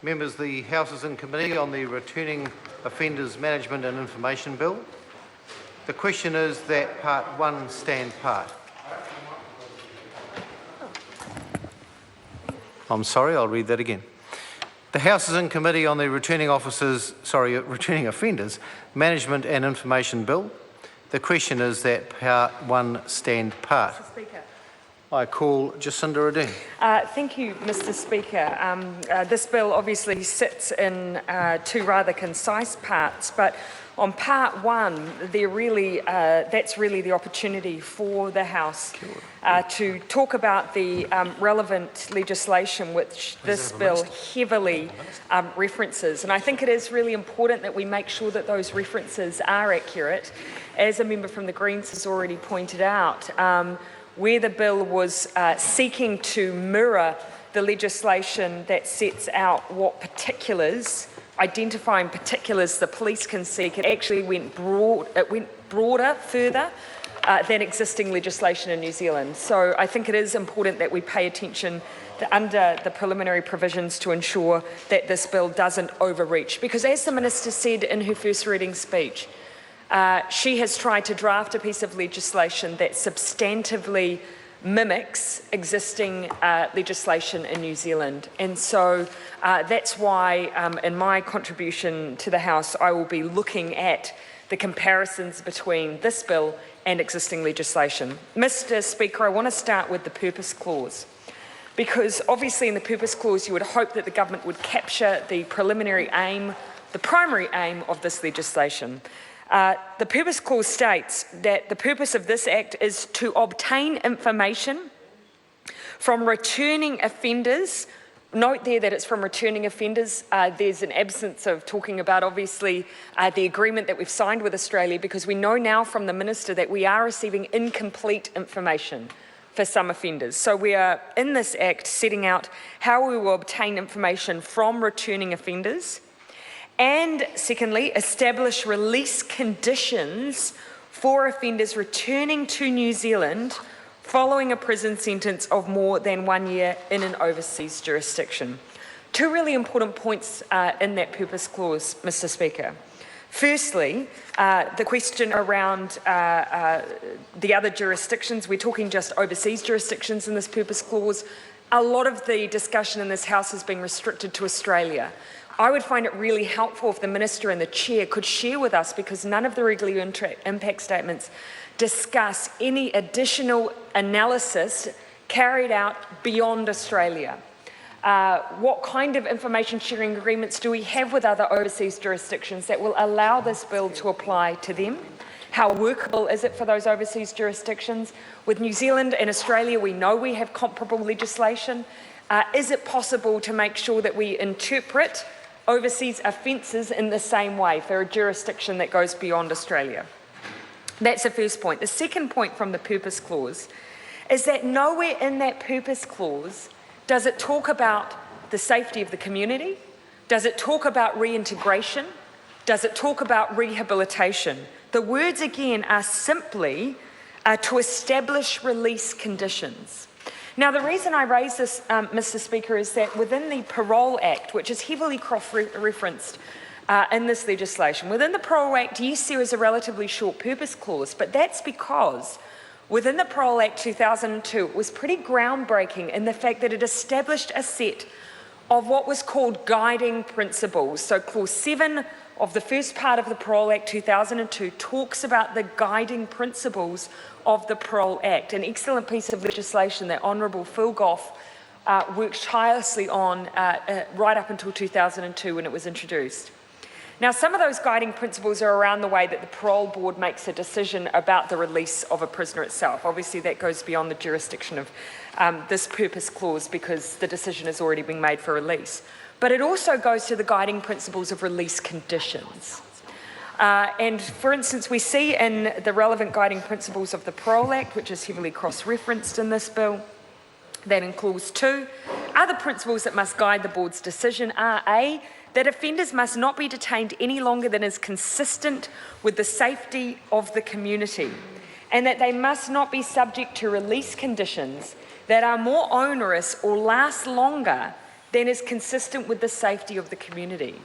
Members, the House is in committee on the Returning Offenders Management and Information Bill. The question is that Part 1 stand part. I'm sorry, I'll read that again. The House is in committee on the Returning Offenders Management and Information Bill. The question is that Part 1 stand part. Mr. Speaker. I call Jacinda Ardern. Thank you, Mr. Speaker. This bill obviously sits in two rather concise parts, but on Part 1, that's really the opportunity for the House to talk about the relevant legislation which this bill heavily references. And I think it is really important that we make sure that those references are accurate. As a member from the Greens has already pointed out, where the bill was seeking to mirror the legislation that sets out what particulars, identifying particulars the police can seek, it actually went broader, further than existing legislation in New Zealand. So I think it is important that we pay attention under the preliminary provisions to ensure that this bill doesn't overreach. Because as the Minister said in her first reading speech, she has tried to draft a piece of legislation that substantively mimics existing legislation in New Zealand. And so that's why in my contribution to the House, I will be looking at the comparisons between this bill and existing legislation. Mr. Speaker, I want to start with the Purpose Clause, because obviously in the Purpose Clause you would hope that the government would capture the preliminary aim, the primary aim of this legislation. The Purpose Clause states that the purpose of this Act is to obtain information from returning offenders. Note there that it's from returning offenders. There's an absence of talking about, obviously, the agreement that we've signed with Australia, because we know now from the Minister that we are receiving incomplete information for some offenders. So we are, in this Act, setting out how we will obtain information from returning offenders. And secondly, establish release conditions for offenders returning to New Zealand following a prison sentence of more than 1 year in an overseas jurisdiction. Two really important points in that Purpose Clause, Mr. Speaker. Firstly, the question around the other jurisdictions. We're talking just overseas jurisdictions in this Purpose Clause. A lot of the discussion in this House has been restricted to Australia. I would find it really helpful if the Minister and the Chair could share with us, because none of the regular impact statements discuss any additional analysis carried out beyond Australia. What kind of information sharing agreements do we have with other overseas jurisdictions that will allow this bill to apply to them? How workable is it for those overseas jurisdictions? With New Zealand and Australia, we know we have comparable legislation. Is it possible to make sure that we interpret overseas offences in the same way for a jurisdiction that goes beyond Australia? That's the first point. The second point from the Purpose Clause is that nowhere in that Purpose Clause does it talk about the safety of the community, does it talk about reintegration, does it talk about rehabilitation. The words again are simply to establish release conditions. Now, the reason I raise this, Mr. Speaker, is that within the Parole Act, which is heavily cross-referenced in this legislation, within the Parole Act, yes, there is a relatively short purpose clause, but that's because within the Parole Act 2002, it was pretty groundbreaking in the fact that it established a set of what was called guiding principles. So Clause 7 of the first part of the Parole Act 2002 talks about the guiding principles of the Parole Act, an excellent piece of legislation that Honourable Phil Goff worked tirelessly on right up until 2002 when it was introduced. Now, some of those guiding principles are around the way that the parole board makes a decision about the release of a prisoner itself. Obviously, that goes beyond the jurisdiction of this Purpose Clause because the decision has already been made for release. But it also goes to the guiding principles of release conditions. And for instance, we see in the relevant guiding principles of the Parole Act, which is heavily cross-referenced in this bill, that in Clause 2, other principles that must guide the board's decision are A, that offenders must not be detained any longer than is consistent with the safety of the community, and that they must not be subject to release conditions that are more onerous or last longer then is consistent with the safety of the community.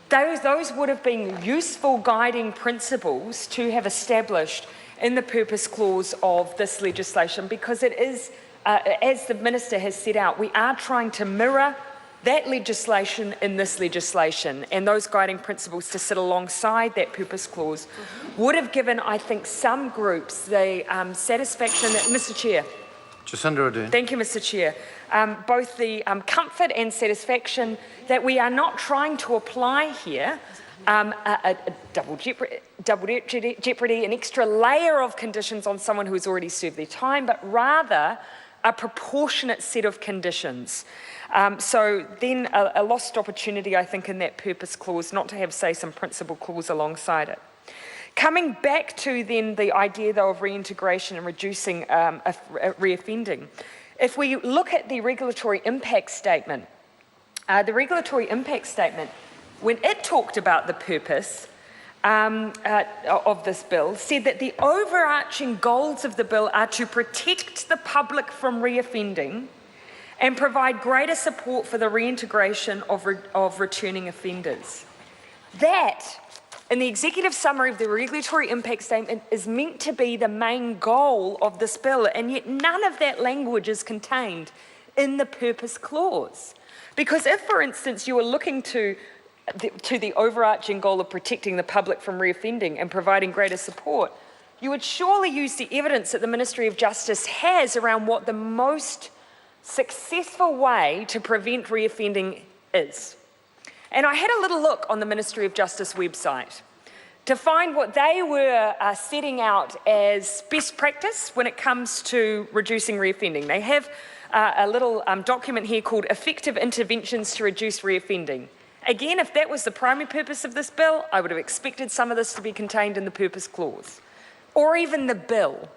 Those would have been useful guiding principles to have established in the purpose clause of this legislation, because it is, as the Minister has set out, we are trying to mirror that legislation in this legislation, and those guiding principles to sit alongside that purpose clause would have given, I think, some groups the satisfaction that, Mr Chair. Jacinda Ardern. Thank you, Mr Chair. Both the comfort and satisfaction that we are not trying to apply here a double jeopardy, an extra layer of conditions on someone who has already served their time, but rather a proportionate set of conditions. So then a lost opportunity, I think, in that purpose clause, not to have, say, some principal clause alongside it. Coming back to then the idea, though, of reintegration and reducing reoffending, if we look at the regulatory impact statement, when it talked about the purpose of this bill, said that the overarching goals of the bill are to protect the public from reoffending and provide greater support for the reintegration of returning offenders. That, in the executive summary of the regulatory impact statement, is meant to be the main goal of this bill, and yet none of that language is contained in the purpose clause. Because if, for instance, you were looking to the overarching goal of protecting the public from reoffending and providing greater support, you would surely use the evidence that the Ministry of Justice has around what the most successful way to prevent reoffending is. And I had a little look on the Ministry of Justice website to find what they were setting out as best practice when it comes to reducing reoffending. They have a little document here called Effective Interventions to Reduce Reoffending. Again, if that was the primary purpose of this bill, I would have expected some of this to be contained in the purpose clause, or even the bill.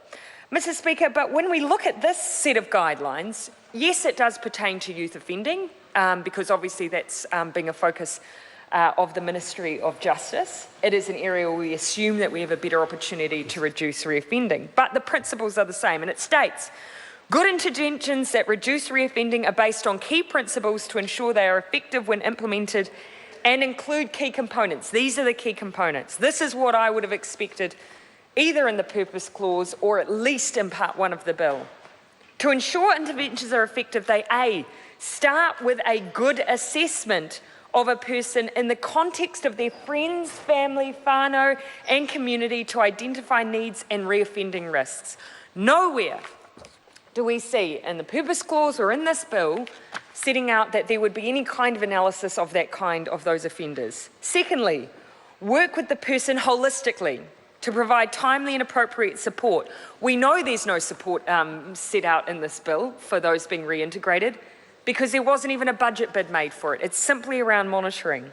Mr Speaker, but when we look at this set of guidelines, yes, it does pertain to youth offending, because obviously that's being a focus of the Ministry of Justice. It is an area where we assume that we have a better opportunity to reduce reoffending, but the principles are the same, and it states, good interventions that reduce reoffending are based on key principles to ensure they are effective when implemented and include key components. These are the key components. This is what I would have expected either in the purpose clause or at least in part 1 of the bill. To ensure interventions are effective, they A, start with a good assessment of a person in the context of their friends, family, whānau and community to identify needs and reoffending risks. Nowhere do we see in the purpose clause or in this bill setting out that there would be any kind of analysis of that kind of those offenders. Secondly, work with the person holistically to provide timely and appropriate support. We know there's no support set out in this bill for those being reintegrated because there wasn't even a budget bid made for it. It's simply around monitoring.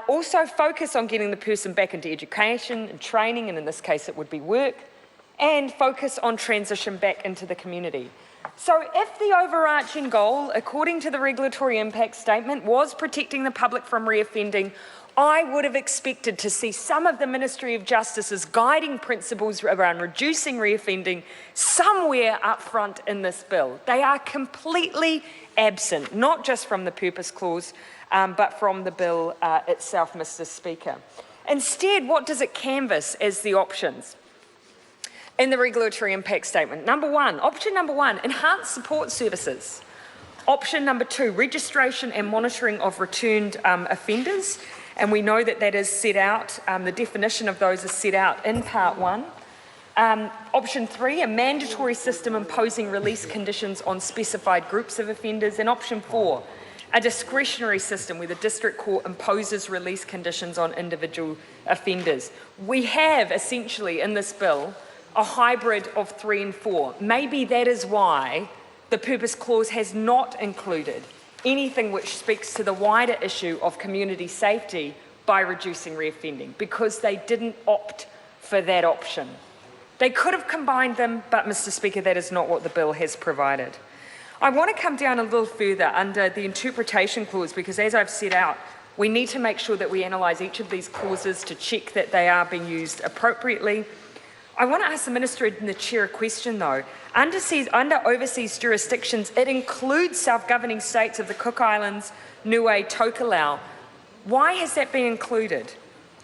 Also focus on getting the person back into education and training, and in this case it would be work, and focus on transition back into the community. So if the overarching goal, according to the regulatory impact statement, was protecting the public from reoffending, I would have expected to see some of the Ministry of Justice's guiding principles around reducing reoffending somewhere up front in this bill. They are completely absent, not just from the purpose clause, but from the bill itself, Mr. Speaker. Instead, what does it canvass as the options in the regulatory impact statement? Option number one, enhanced support services. Option number 2, registration and monitoring of returned offenders. And we know that that is set out, the definition of those is set out in part 1. Option 3, a mandatory system imposing release conditions on specified groups of offenders. And option 4, a discretionary system where the district court imposes release conditions on individual offenders. We have essentially in this bill a hybrid of 3 and 4. Maybe that is why the purpose clause has not included anything which speaks to the wider issue of community safety by reducing reoffending, because they didn't opt for that option. They could have combined them, but Mr. Speaker, that is not what the bill has provided. I want to come down a little further under the interpretation clause, because as I've set out, we need to make sure that we analyse each of these clauses to check that they are being used appropriately. I want to ask the Minister and the Chair a question though. Under overseas jurisdictions, it includes self-governing states of the Cook Islands, Niue, Tokelau. Why has that been included?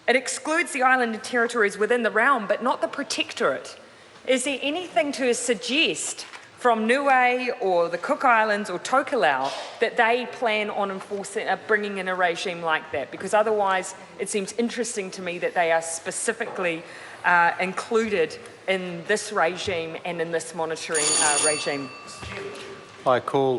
It excludes the island and territories within the realm, but not the protectorate. Is there anything to suggest from Niue or the Cook Islands or Tokelau that they plan on enforcing, bringing in a regime like that? Because otherwise, it seems interesting to me that they are specifically included in this regime and in this monitoring regime. I call